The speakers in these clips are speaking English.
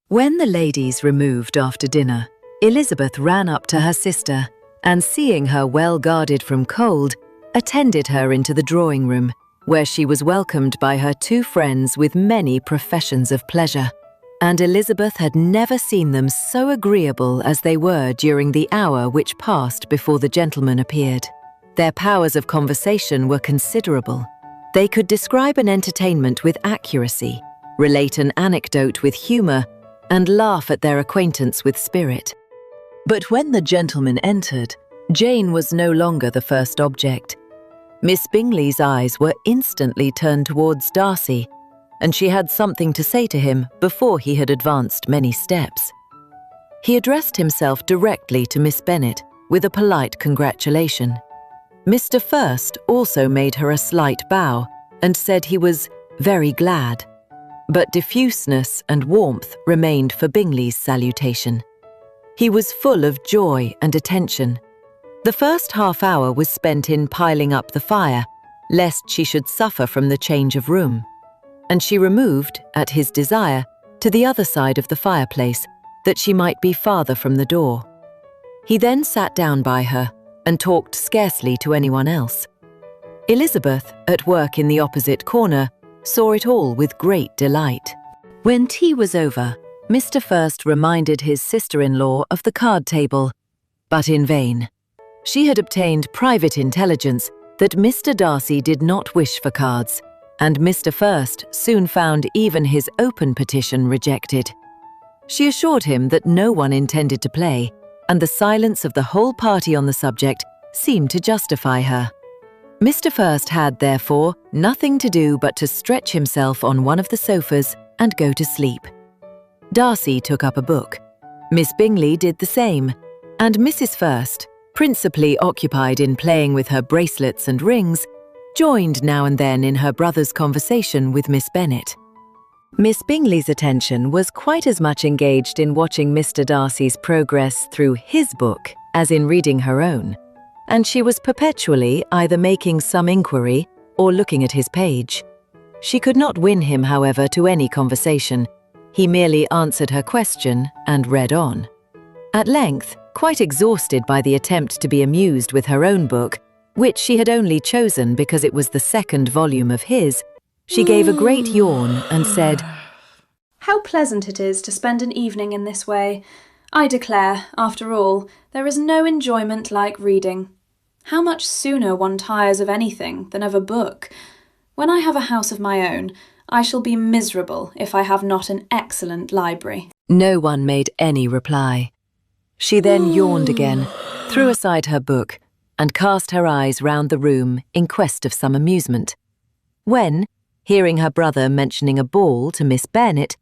When the ladies removed after dinner, Elizabeth ran up to her sister and, seeing her well guarded from cold, attended her into the drawing room, where she was welcomed by her two friends with many professions of pleasure. And Elizabeth had never seen them so agreeable as they were during the hour which passed before the gentleman appeared. Their powers of conversation were considerable. They could describe an entertainment with accuracy, relate an anecdote with humour, and laugh at their acquaintance with spirit. But when the gentleman entered, Jane was no longer the first object. Miss Bingley's eyes were instantly turned towards Darcy, and she had something to say to him before he had advanced many steps. He addressed himself directly to Miss Bennet with a polite congratulation. Mr. First also made her a slight bow and said he was very glad, but diffuseness and warmth remained for Bingley's salutation. He was full of joy and attention. The first half hour was spent in piling up the fire, lest she should suffer from the change of room, and she removed, at his desire, to the other side of the fireplace, that she might be farther from the door. He then sat down by her and talked scarcely to anyone else. Elizabeth, at work in the opposite corner, saw it all with great delight. When tea was over, Mr. First reminded his sister-in-law of the card table, but in vain. She had obtained private intelligence that Mr. Darcy did not wish for cards, and Mr. First soon found even his open petition rejected. She assured him that no one intended to play, and the silence of the whole party on the subject seemed to justify her. Mr. First had, therefore, nothing to do but to stretch himself on one of the sofas and go to sleep. Darcy took up a book. Miss Bingley did the same, and Mrs. First, principally occupied in playing with her bracelets and rings, joined now and then in her brother's conversation with Miss Bennet. Miss Bingley's attention was quite as much engaged in watching Mr. Darcy's progress through his book as in reading her own, and she was perpetually either making some inquiry or looking at his page. She could not win him, however, to any conversation. He merely answered her question and read on. At length, quite exhausted by the attempt to be amused with her own book, which she had only chosen because it was the second volume of his, she gave a great yawn and said, "How pleasant it is to spend an evening in this way. I declare, after all, there is no enjoyment like reading. How much sooner one tires of anything than of a book. When I have a house of my own, I shall be miserable if I have not an excellent library." No one made any reply. She then yawned again, threw aside her book, and cast her eyes round the room in quest of some amusement, when, hearing her brother mentioning a ball to Miss Bearnet,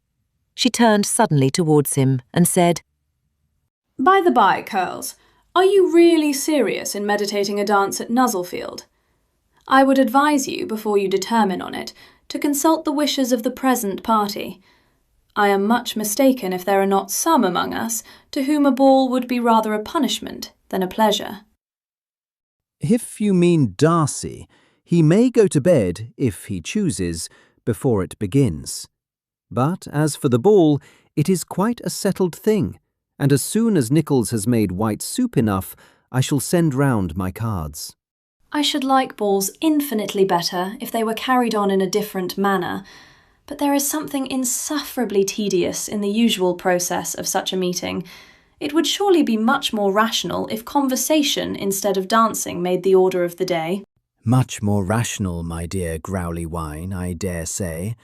she turned suddenly towards him and said, "By the by, Curls, are you really serious in meditating a dance at Nuzzlefield? I would advise you, before you determine on it, to consult the wishes of the present party. I am much mistaken if there are not some among us to whom a ball would be rather a punishment than a pleasure." If you mean Darcy, he may go to bed, if he chooses, before it begins. But as for the ball, it is quite a settled thing, and as soon as Nichols has made white soup enough, I shall send round my cards. "I should like balls infinitely better if they were carried on in a different manner, but there is something insufferably tedious in the usual process of such a meeting. It would surely be much more rational if conversation instead of dancing made the order of the day." Much more rational, my dear Growly Wine, I dare say,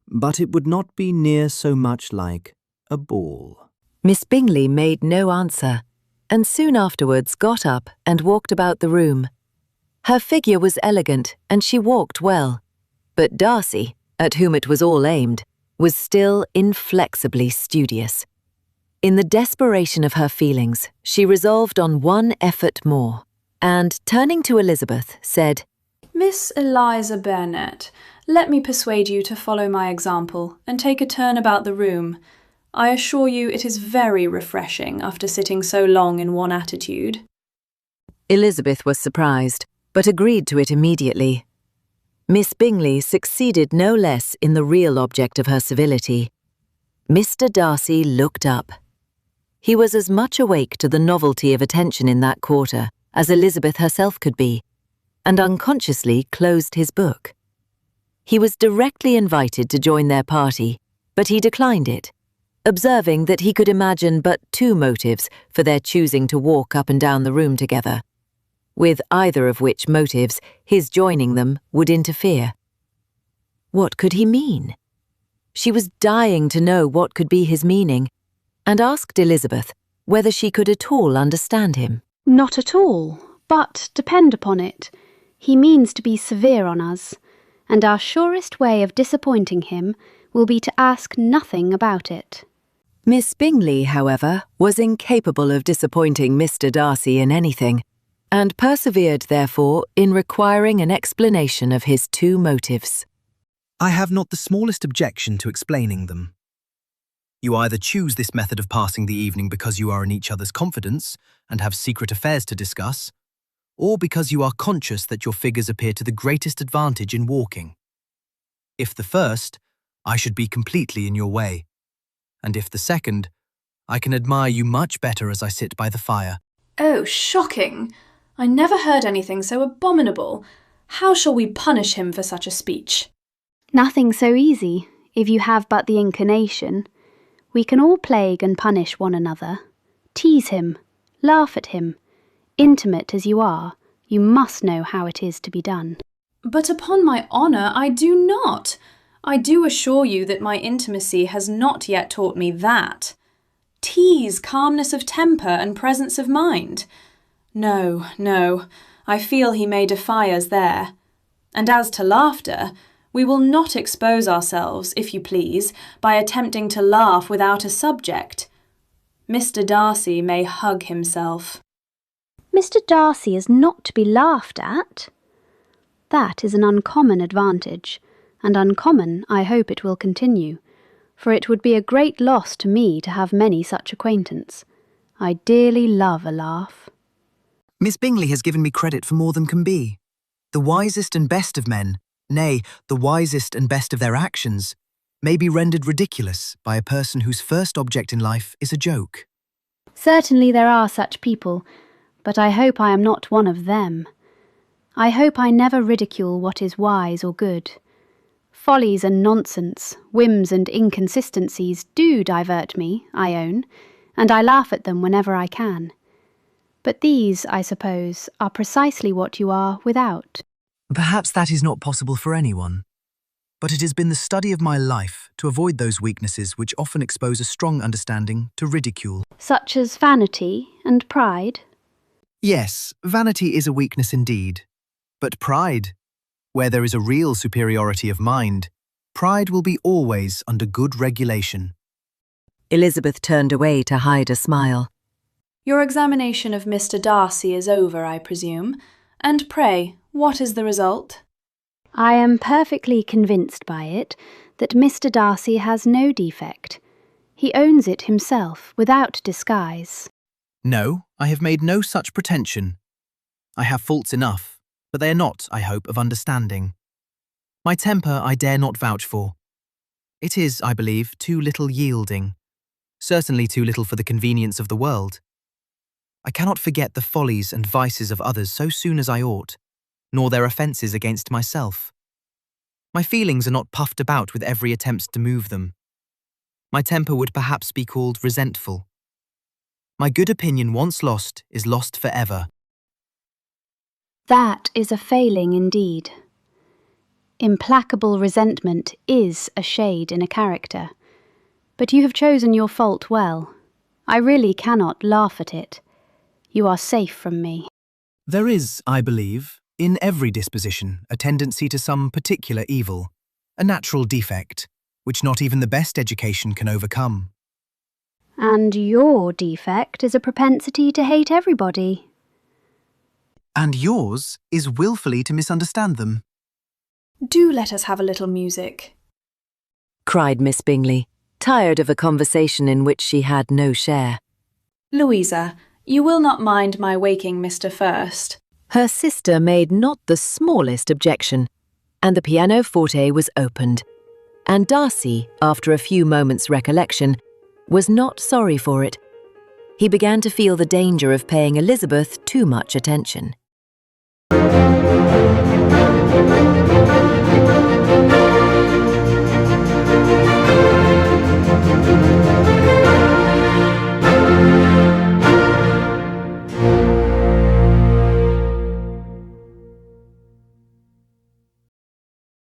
but it would not be near so much like a ball. Miss Bingley made no answer, and soon afterwards got up and walked about the room. Her figure was elegant, and she walked well, but Darcy, at whom it was all aimed, was still inflexibly studious. In the desperation of her feelings, she resolved on one effort more, and, turning to Elizabeth, said, "Miss Eliza Bearnet, let me persuade you to follow my example and take a turn about the room. I assure you it is very refreshing after sitting so long in one attitude." Elizabeth was surprised, but agreed to it immediately. Miss Bingley succeeded no less in the real object of her civility. Mr. Darcy looked up. He was as much awake to the novelty of attention in that quarter as Elizabeth herself could be, and unconsciously closed his book. He was directly invited to join their party, but he declined it, observing that he could imagine but two motives for their choosing to walk up and down the room together, with either of which motives his joining them would interfere. What could he mean? She was dying to know what could be his meaning, and asked Elizabeth whether she could at all understand him. Not at all, but depend upon it, he means to be severe on us, and our surest way of disappointing him will be to ask nothing about it. Miss Bingley, however, was incapable of disappointing Mr. Darcy in anything, and persevered, therefore, in requiring an explanation of his two motives. I have not the smallest objection to explaining them. You either choose this method of passing the evening because you are in each other's confidence and have secret affairs to discuss, or because you are conscious that your figures appear to the greatest advantage in walking. If the first, I should be completely in your way, and if the second, I can admire you much better as I sit by the fire. Oh, shocking! I never heard anything so abominable. How shall we punish him for such a speech? Nothing so easy, if you have but the inclination. We can all plague and punish one another. Tease him, laugh at him. Intimate as you are, you must know how it is to be done. But upon my honour, I do not. I do assure you that my intimacy has not yet taught me that. Tease calmness of temper and presence of mind. No, no, I feel he may defy us there. And as to laughter, we will not expose ourselves, if you please, by attempting to laugh without a subject. Mr. Darcy may hug himself. Mr. Darcy is not to be laughed at. That is an uncommon advantage, and uncommon I hope it will continue, for it would be a great loss to me to have many such acquaintance. I dearly love a laugh. Miss Bingley has given me credit for more than can be. The wisest and best of men, nay, the wisest and best of their actions, may be rendered ridiculous by a person whose first object in life is a joke. Certainly there are such people, but I hope I am not one of them. I hope I never ridicule what is wise or good. Follies and nonsense, whims and inconsistencies do divert me, I own, and I laugh at them whenever I can. But these, I suppose, are precisely what you are without. Perhaps that is not possible for anyone, but it has been the study of my life to avoid those weaknesses which often expose a strong understanding to ridicule. Such as vanity and pride? Yes, vanity is a weakness indeed, but pride, where there is a real superiority of mind, pride will be always under good regulation. Elizabeth turned away to hide a smile. Your examination of Mr. Darcy is over, I presume, and pray, what is the result? I am perfectly convinced by it that Mr. Darcy has no defect. He owns it himself, without disguise. No, I have made no such pretension. I have faults enough, but they are not, I hope, of understanding. My temper I dare not vouch for. It is, I believe, too little yielding, certainly too little for the convenience of the world. I cannot forget the follies and vices of others so soon as I ought, nor their offences against myself. My feelings are not puffed about with every attempt to move them. My temper would perhaps be called resentful. My good opinion once lost is lost for ever. That is a failing indeed. Implacable resentment is a shade in a character. But you have chosen your fault well. I really cannot laugh at it. You are safe from me. There is, I believe, in every disposition a tendency to some particular evil, a natural defect, which not even the best education can overcome. And your defect is a propensity to hate everybody. And yours is wilfully to misunderstand them. Do let us have a little music, cried Miss Bingley, tired of a conversation in which she had no share. Louisa, you will not mind my waking Mr. First. Her sister made not the smallest objection, and the pianoforte was opened, and Darcy, after a few moments' recollection, was not sorry for it. He began to feel the danger of paying Elizabeth too much attention.